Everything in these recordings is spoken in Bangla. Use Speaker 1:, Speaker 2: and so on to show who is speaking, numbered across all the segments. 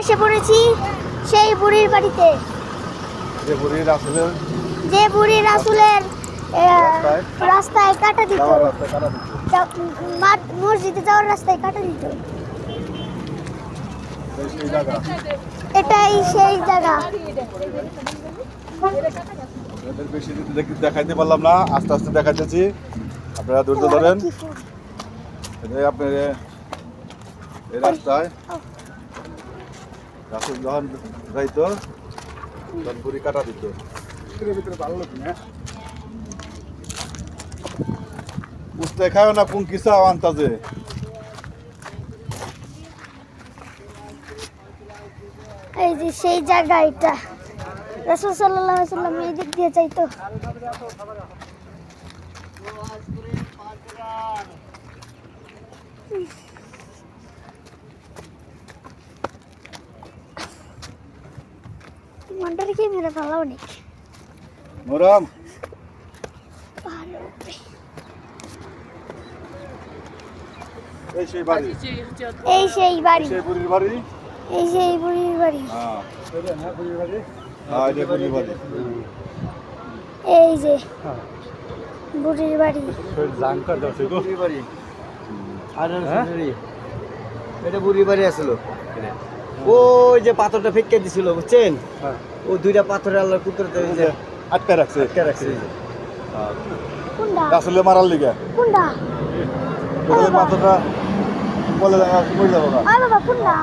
Speaker 1: এসে পড়েছি সেই বুড়ির বাড়িতে,
Speaker 2: যে বুড়ির আসলের
Speaker 1: রাস্তায় কাটা দিত, মসজিদে যাওয়ার রাস্তায় কাটা দিত। এটাই সেই জায়গা।
Speaker 2: বেশি দেখাইতে পারলাম না, আস্তে আস্তে দেখাইতেছি, আপনারা ধৈর্য ধরেন। আপনার এই রাস্তায় রাসূল যখন যাইতো তখন বুড়ি কাটা দিত। বুঝতে খাও না কোন কিছু আন্তাজে।
Speaker 1: এই যে সেই জায়গা, এটা রাসূল সাল্লাল্লাহু আলাইহি ওয়াসাল্লাম এই দিক দিয়ে যাইতো। মন্ডরে কি মেরে ফেলাও নি
Speaker 2: মোরাম এই সেই বাড়ি,
Speaker 1: এই সেই বাড়ি,
Speaker 2: সেই বুড়ির বাড়ি,
Speaker 1: এই সেই বুড়ির বাড়ি।
Speaker 2: হ্যাঁ বুড়ির বাড়ি, হ্যাঁ এটা বুড়ির বাড়ি।
Speaker 1: এই যে বুড়ির বাড়ি,
Speaker 3: বুড়ির বাড়ি আর এটা বুড়ির বাড়ি আসলো। ওই যে পাথরটা ফেঁকে দিছিল বুঝছেন, ও দুইটা পাথরে আল্লাহর কুদরতে
Speaker 2: আটকে রাখছে।
Speaker 1: কোনটা
Speaker 2: আসলে মারার লিগা
Speaker 1: কোনটা?
Speaker 2: ওই পাথরটা বলে কই যাব না।
Speaker 1: আয় বাবা কোনটা?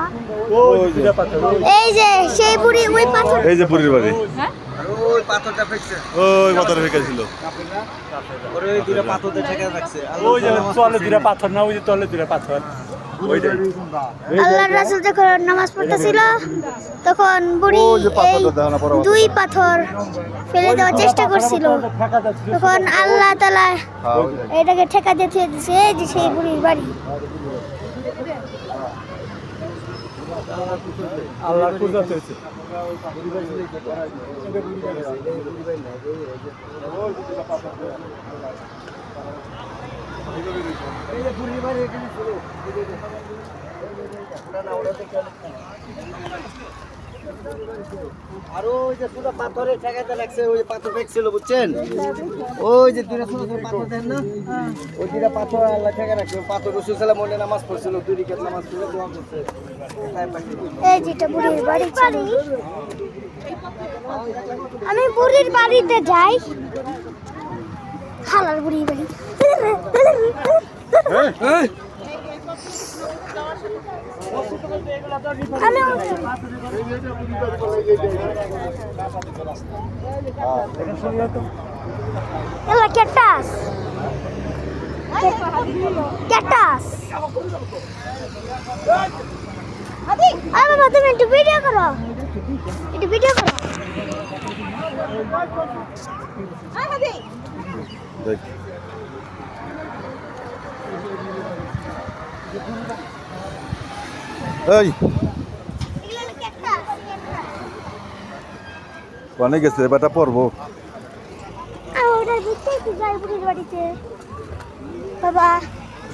Speaker 2: ওই দুইটা পাথর,
Speaker 1: এই যে সেই বুড়ি, ওই পাথর,
Speaker 2: এই যে বুড়ির বাড়ি,
Speaker 1: হ্যাঁ
Speaker 3: ওই পাথরটা ফেঁকছে,
Speaker 2: ওই পাথর ফেকেছিল।
Speaker 3: ওরে ওই দুইটা পাথরে ঠেকে রাখছে।
Speaker 4: ওই যে তলে দুইটা পাথর না, ওই যে তলে দুইটা পাথর।
Speaker 2: ওইটাই
Speaker 1: আল্লাহর রাসূল যখন নামাজ পড়তেছিল তখন বুড়ি এই দুই পাথর ফেলে দেওয়ার চেষ্টা করছিল, তখন আল্লাহ তাআলা এটাকে ঠেকা দিয়ে থুয়ে দিয়েছে। এই যে সেই বুড়ির বাড়ি।
Speaker 4: আল্লাহর কুদরত হয়েছে।
Speaker 3: আর ওই যে পুরো পাথরে ঠেকাতে লাগছে, ওই পাথর ফেঁকছিল বুঝছেন, ওই যে দুইটা ছোট ছোট পাথর দেন না, ওই দুইটা পাথর আল্লাহ ঠেকা রাখছে। ওই পাথর রাসূল সাল্লাল্লাহু আলাইহি ওয়াসাল্লাম নামাজ পড়ছিল, দুই রাকাত নামাজ পড়ে দোয়া করছে।
Speaker 1: এই যেটা বুড়ির বাড়ি ছিল। আমি বুড়ির বাড়িতে যাই, খালার বুড়ির বাড়ি। আমি এলা ক্যাকটাস, ক্যাকটাস। আরে বাবা তুমি একটু ভিডিও করো, একটু ভিডিও করো।
Speaker 2: দেখ এই কোনে গেছে বেটা পড়বো।
Speaker 1: ওটার ভিতরে যাই বুড়ির বাড়িতে বাবা।